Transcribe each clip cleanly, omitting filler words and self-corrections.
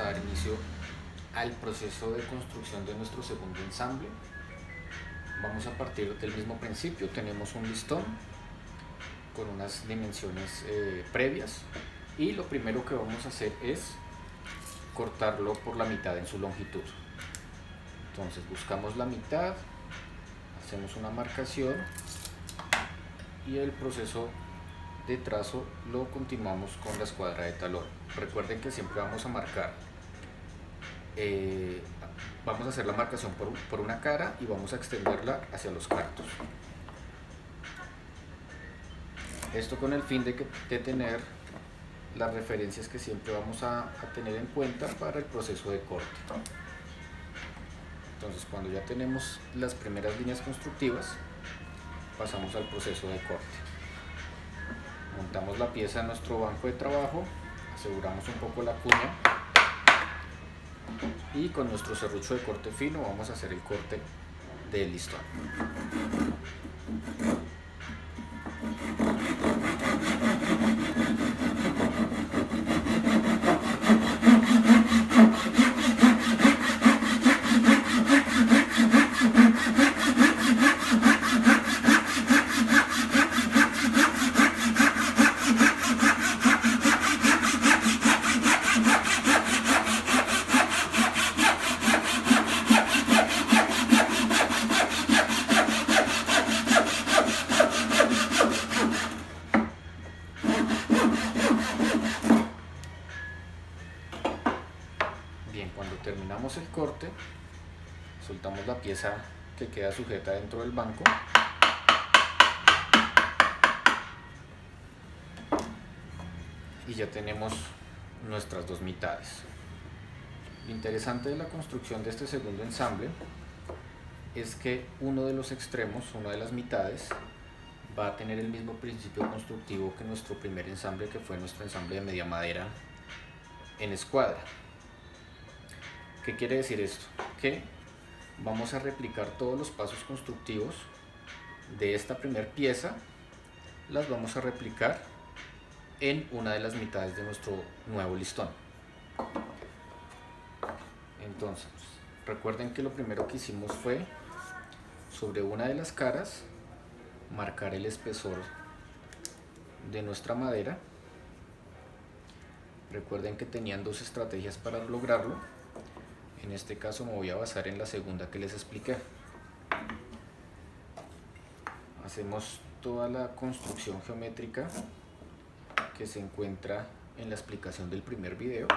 a dar inicio al proceso de construcción de nuestro segundo ensamble. Vamos a partir del mismo principio. Tenemos un listón con unas dimensiones previas, y lo primero que vamos a hacer es cortarlo por la mitad en su longitud. Entonces buscamos la mitad, hacemos una marcación y el proceso de trazo lo continuamos con la escuadra de talón. Recuerden que siempre vamos a marcar, vamos a hacer la marcación por una cara y vamos a extenderla hacia los cantos. Esto con el fin de tener las referencias que siempre vamos a tener en cuenta para el proceso de corte. Entonces, cuando ya tenemos las primeras líneas constructivas, pasamos al proceso de corte. Montamos la pieza en nuestro banco de trabajo, aseguramos un poco la cuña y con nuestro serrucho de corte fino vamos a hacer el corte del listón. Bien, cuando terminamos el corte, soltamos la pieza que queda sujeta dentro del banco y ya tenemos nuestras dos mitades. Lo interesante de la construcción de este segundo ensamble es que uno de los extremos, una de las mitades, va a tener el mismo principio constructivo que nuestro primer ensamble, que fue nuestro ensamble de media madera en escuadra. ¿Qué quiere decir esto? Que vamos a replicar todos los pasos constructivos de esta primera pieza, las vamos a replicar en una de las mitades de nuestro nuevo listón. Entonces, recuerden que lo primero que hicimos fue, sobre una de las caras, marcar el espesor de nuestra madera. Recuerden que tenían dos estrategias para lograrlo. En este caso me voy a basar en la segunda que les expliqué. Hacemos toda la construcción geométrica que se encuentra en la explicación del primer video.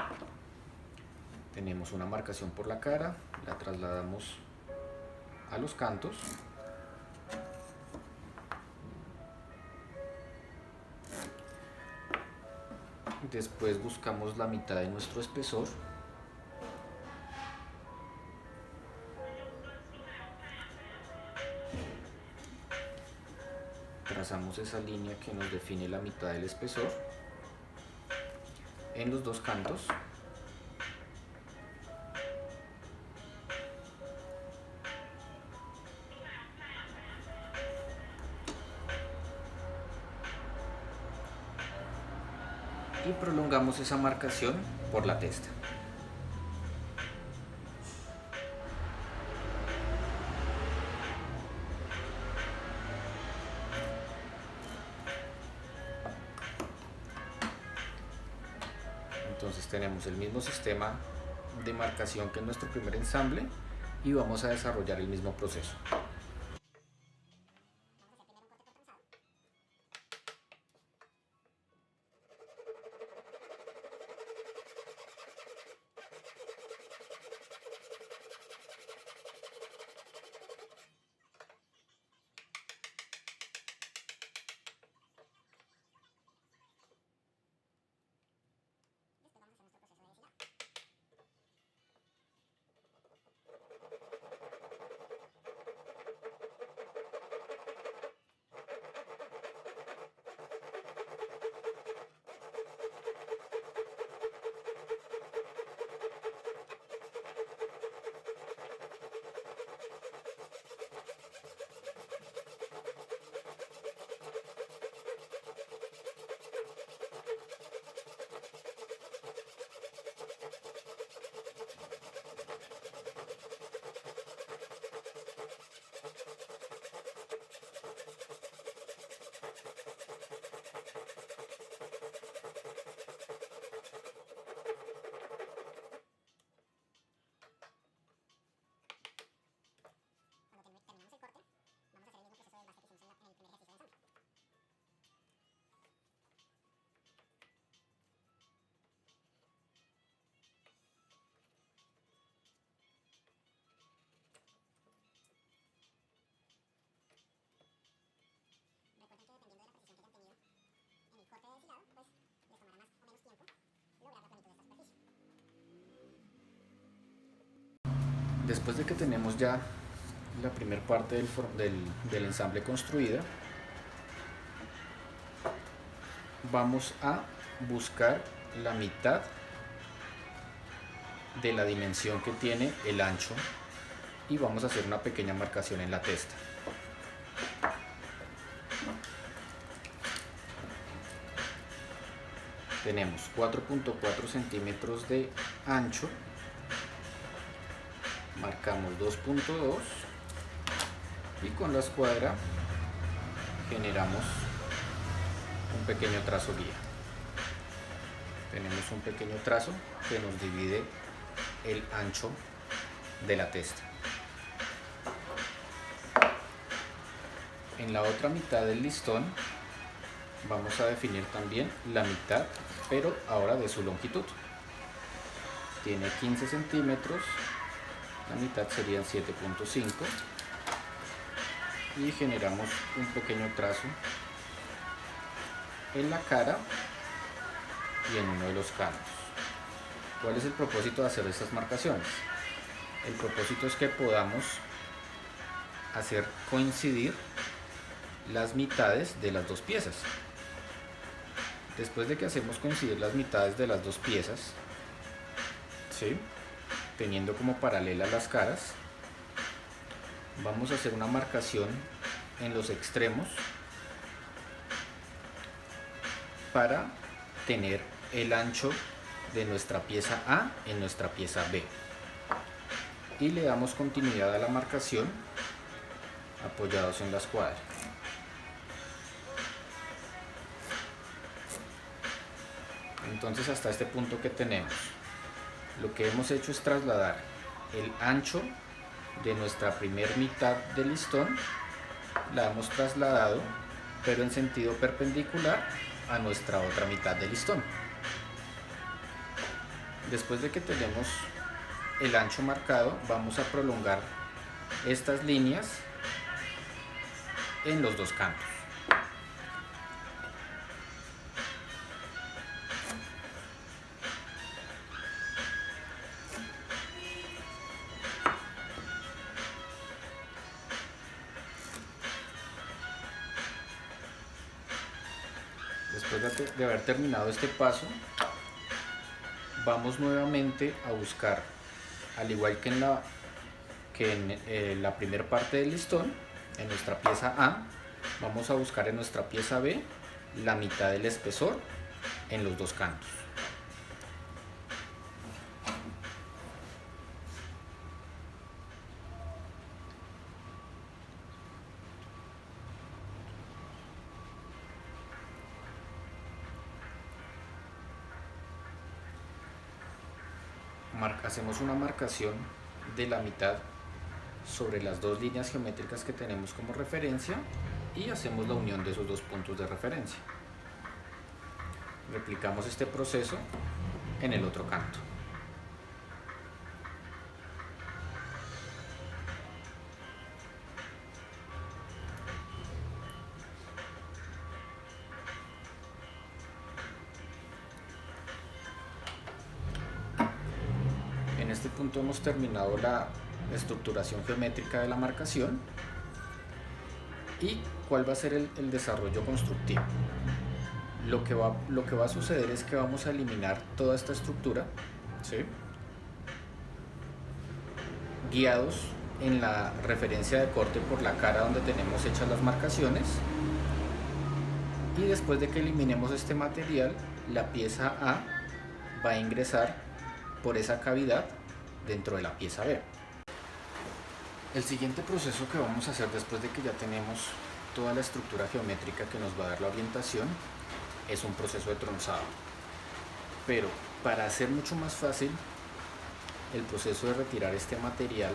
Tenemos una marcación por la cara, la trasladamos a los cantos. Después buscamos la mitad de nuestro espesor. Trazamos esa línea que nos define la mitad del espesor en los dos cantos. Y prolongamos esa marcación por la testa. Entonces tenemos el mismo sistema de marcación que en nuestro primer ensamble y vamos a desarrollar el mismo proceso. Después de que tenemos ya la primera parte del ensamble construida, vamos a buscar la mitad de la dimensión que tiene el ancho y vamos a hacer una pequeña marcación en la testa. Tenemos 4.4 centímetros de ancho, marcamos 2.2 y con la escuadra generamos un pequeño trazo guía. Tenemos un pequeño trazo que nos divide el ancho de la testa. En la otra mitad del listón vamos a definir también la mitad, pero ahora de su longitud. Tiene 15 centímetros, la mitad serían 7.5 y generamos un pequeño trazo en la cara y en uno de los cantos. ¿Cuál es el propósito de hacer estas marcaciones? El propósito es que podamos hacer coincidir las mitades de las dos piezas. Después de que hacemos coincidir las mitades de las dos piezas, ¿sí?, teniendo como paralelas las caras, vamos a hacer una marcación en los extremos para tener el ancho de nuestra pieza A en nuestra pieza B. Y le damos continuidad a la marcación apoyados en la escuadra. Entonces, hasta este punto que tenemos, lo que hemos hecho es trasladar el ancho de nuestra primer mitad del listón, la hemos trasladado pero en sentido perpendicular a nuestra otra mitad del listón. Después de que tenemos el ancho marcado, vamos a prolongar estas líneas en los dos cantos. Después de haber terminado este paso, vamos nuevamente a buscar, al igual que en la primera parte del listón, en nuestra pieza A, vamos a buscar en nuestra pieza B la mitad del espesor en los dos cantos. Hacemos una marcación de la mitad sobre las dos líneas geométricas que tenemos como referencia y hacemos la unión de esos dos puntos de referencia. Replicamos este proceso en el otro canto. En este punto hemos terminado la estructuración geométrica de la marcación. ¿Y cuál va a ser el desarrollo constructivo? Lo que va a suceder es que vamos a eliminar toda esta estructura, ¿sí?, guiados en la referencia de corte por la cara donde tenemos hechas las marcaciones, y después de que eliminemos este material, la pieza A va a ingresar por esa cavidad dentro de la pieza B. El siguiente proceso que vamos a hacer después de que ya tenemos toda la estructura geométrica que nos va a dar la orientación es un proceso de tronzado. Pero para hacer mucho más fácil el proceso de retirar este material,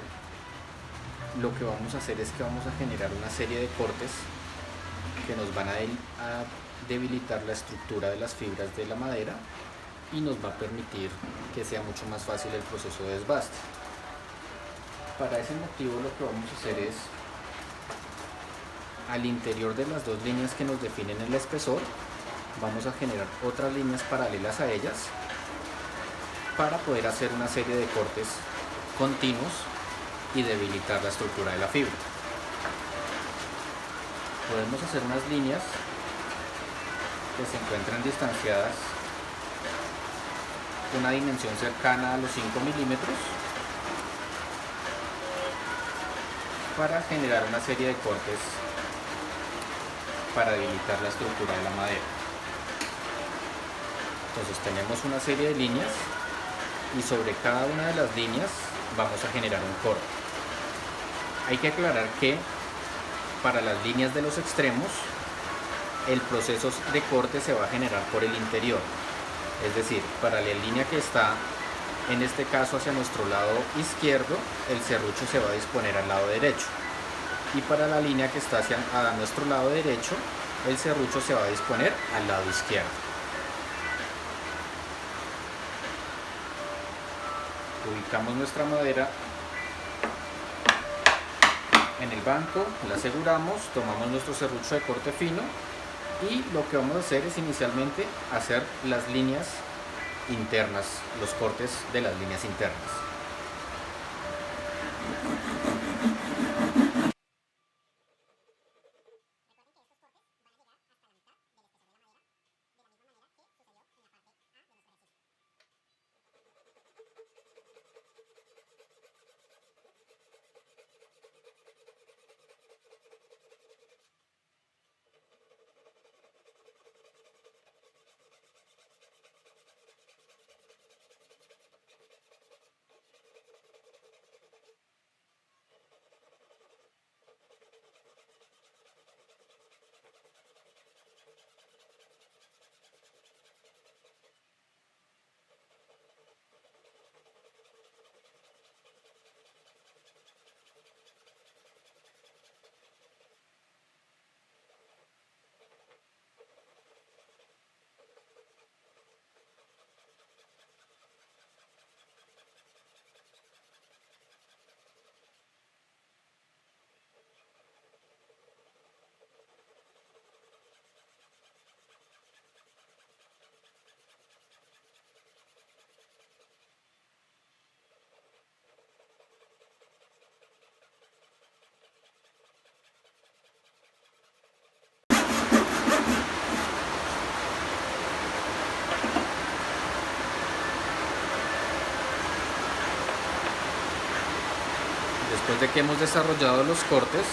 lo que vamos a hacer es que vamos a generar una serie de cortes que nos van a debilitar la estructura de las fibras de la madera y nos va a permitir que sea mucho más fácil el proceso de desbaste. Para ese motivo lo que vamos a hacer es, al interior de las dos líneas que nos definen el espesor, vamos a generar otras líneas paralelas a ellas para poder hacer una serie de cortes continuos y debilitar la estructura de la fibra. Podemos hacer unas líneas que se encuentran distanciadas una dimensión cercana a los 5 milímetros para generar una serie de cortes para debilitar la estructura de la madera. Entonces tenemos una serie de líneas y sobre cada una de las líneas vamos a generar un corte. Hay que aclarar que para las líneas de los extremos el proceso de corte se va a generar por el interior, es decir, para la línea que está en este caso hacia nuestro lado izquierdo, el serrucho se va a disponer al lado derecho, y para la línea que está a nuestro lado derecho, el serrucho se va a disponer al lado izquierdo. Ubicamos nuestra madera en el banco, la aseguramos, tomamos nuestro serrucho de corte fino y lo que vamos a hacer es inicialmente hacer las líneas internas, los cortes de las líneas internas. Después de que hemos desarrollado los cortes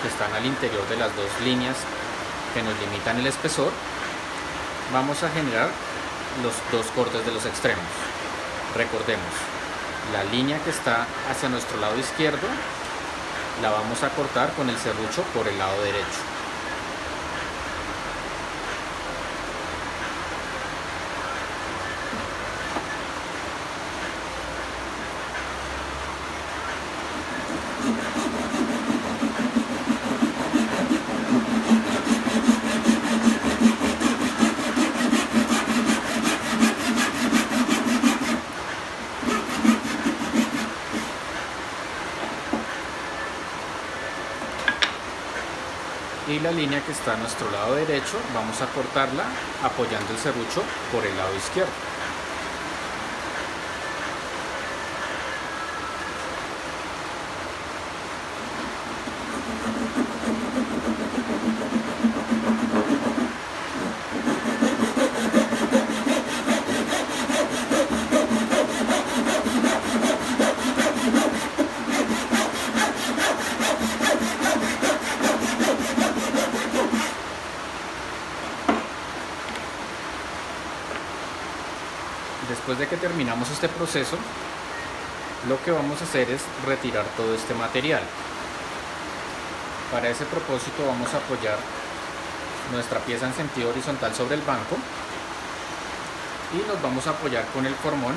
que están al interior de las dos líneas que nos limitan el espesor, vamos a generar los dos cortes de los extremos. Recordemos, la línea que está hacia nuestro lado izquierdo la vamos a cortar con el serrucho por el lado derecho. Y la línea que está a nuestro lado derecho vamos a cortarla apoyando el serrucho por el lado izquierdo. Después de que terminamos este proceso, lo que vamos a hacer es retirar todo este material. Para ese propósito vamos a apoyar nuestra pieza en sentido horizontal sobre el banco y nos vamos a apoyar con el formón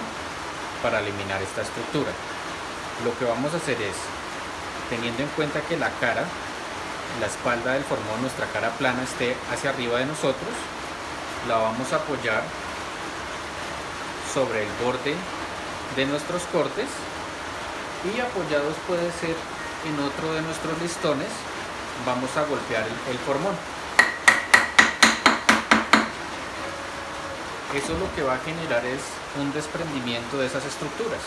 para eliminar esta estructura. Lo que vamos a hacer es, teniendo en cuenta que la cara, la espalda del formón, nuestra cara plana, esté hacia arriba de nosotros, la vamos a apoyar sobre el borde de nuestros cortes y apoyados puede ser en otro de nuestros listones, vamos a golpear el formón. Eso lo que va a generar es un desprendimiento de esas estructuras.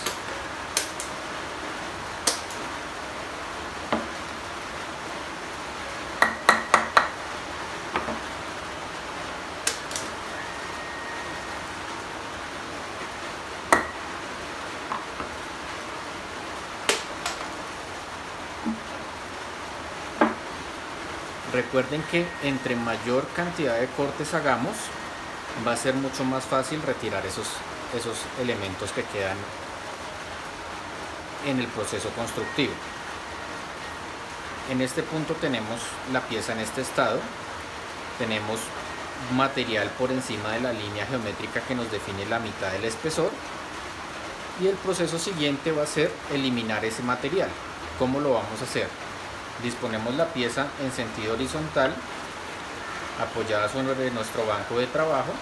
Recuerden que entre mayor cantidad de cortes hagamos, va a ser mucho más fácil retirar esos elementos que quedan en el proceso constructivo. En este punto tenemos la pieza en este estado, tenemos material por encima de la línea geométrica que nos define la mitad del espesor, y el proceso siguiente va a ser eliminar ese material. ¿Cómo lo vamos a hacer? Disponemos la pieza en sentido horizontal, apoyada sobre nuestro banco de trabajo,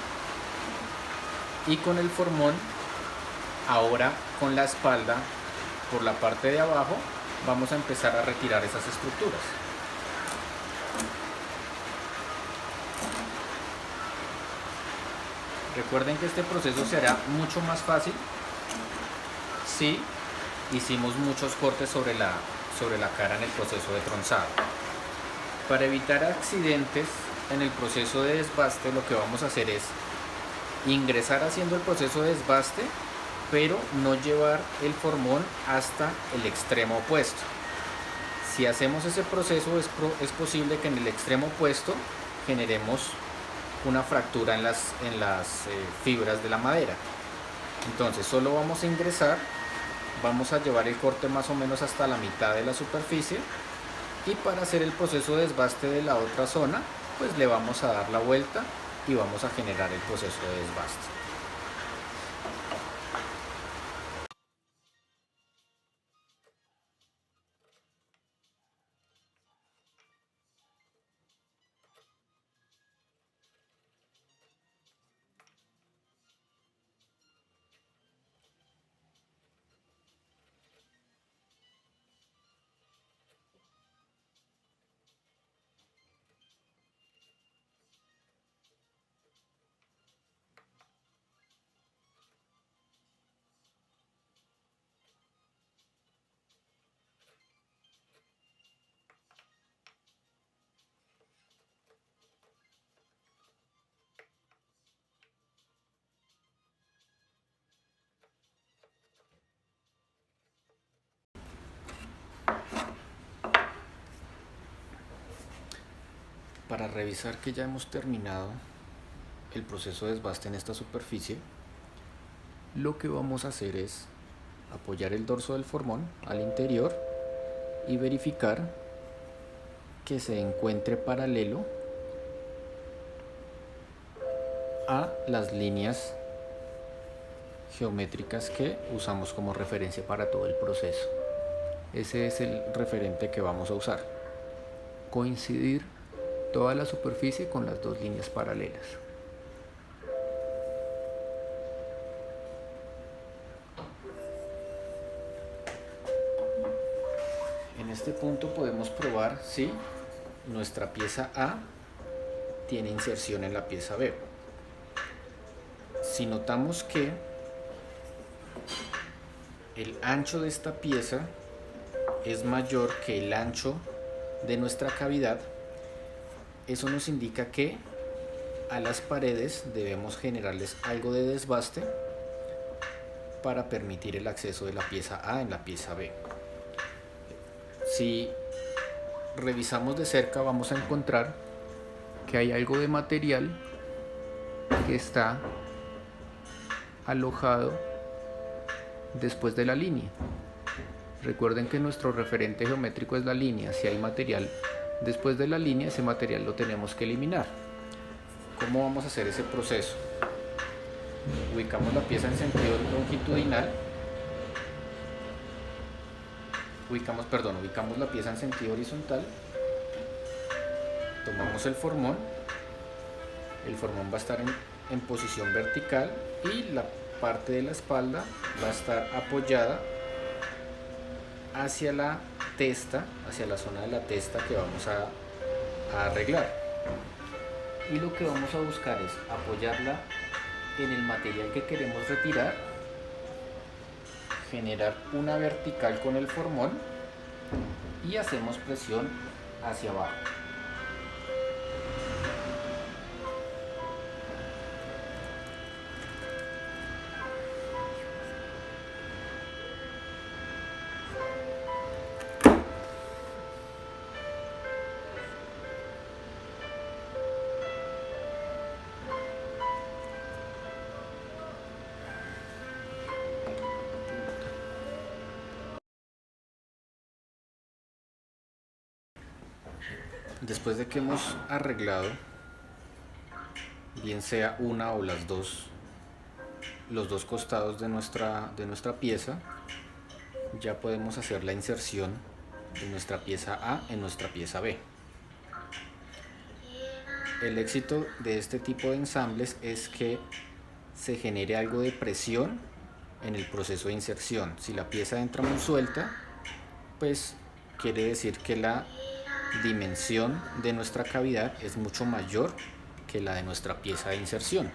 y con el formón, ahora con la espalda por la parte de abajo, vamos a empezar a retirar esas estructuras. Recuerden que este proceso será mucho más fácil si hicimos muchos cortes sobre la cara en el proceso de tronzado. Para evitar accidentes en el proceso de desbaste, lo que vamos a hacer es ingresar haciendo el proceso de desbaste, pero no llevar el formón hasta el extremo opuesto. Si hacemos ese proceso, es posible que en el extremo opuesto generemos una fractura en las fibras de la madera. Entonces solo vamos a ingresar, vamos a llevar el corte más o menos hasta la mitad de la superficie, y para hacer el proceso de desbaste de la otra zona, pues le vamos a dar la vuelta y vamos a generar el proceso de desbaste. Para revisar que ya hemos terminado el proceso de desbaste en esta superficie, lo que vamos a hacer es apoyar el dorso del formón al interior y verificar que se encuentre paralelo a las líneas geométricas que usamos como referencia para todo el proceso. Ese es el referente que vamos a usar. Coincidir toda la superficie con las dos líneas paralelas. En este punto podemos probar si nuestra pieza A tiene inserción en la pieza B. Si notamos que el ancho de esta pieza es mayor que el ancho de nuestra cavidad, eso nos indica que a las paredes debemos generarles algo de desbaste para permitir el acceso de la pieza A en la pieza B. Si revisamos de cerca, vamos a encontrar que hay algo de material que está alojado después de la línea. Recuerden que nuestro referente geométrico es la línea. Si hay material después de la línea, ese material lo tenemos que eliminar. ¿Cómo vamos a hacer ese proceso? Ubicamos la pieza en sentido longitudinal. Ubicamos la pieza en sentido horizontal. Tomamos el formón va a estar en posición vertical y la parte de la espalda va a estar apoyada hacia la testa, hacia la zona de la testa que vamos a arreglar. Y lo que vamos a buscar es apoyarla en el material que queremos retirar, generar una vertical con el formón y hacemos presión hacia abajo. Después de que hemos arreglado, bien sea una o los dos costados de nuestra pieza, ya podemos hacer la inserción de nuestra pieza A en nuestra pieza B. El éxito de este tipo de ensambles es que se genere algo de presión en el proceso de inserción. Si la pieza entra muy suelta, pues quiere decir que la dimensión de nuestra cavidad es mucho mayor que la de nuestra pieza de inserción.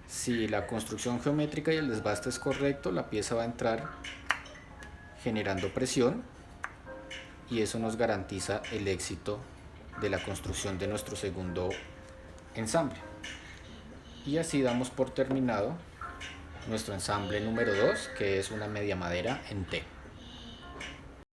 Si la construcción geométrica y el desbaste es correcto, la pieza va a entrar generando presión y eso nos garantiza el éxito de la construcción de nuestro segundo ensamble. Y así damos por terminado nuestro ensamble número 2, que es una media madera en T.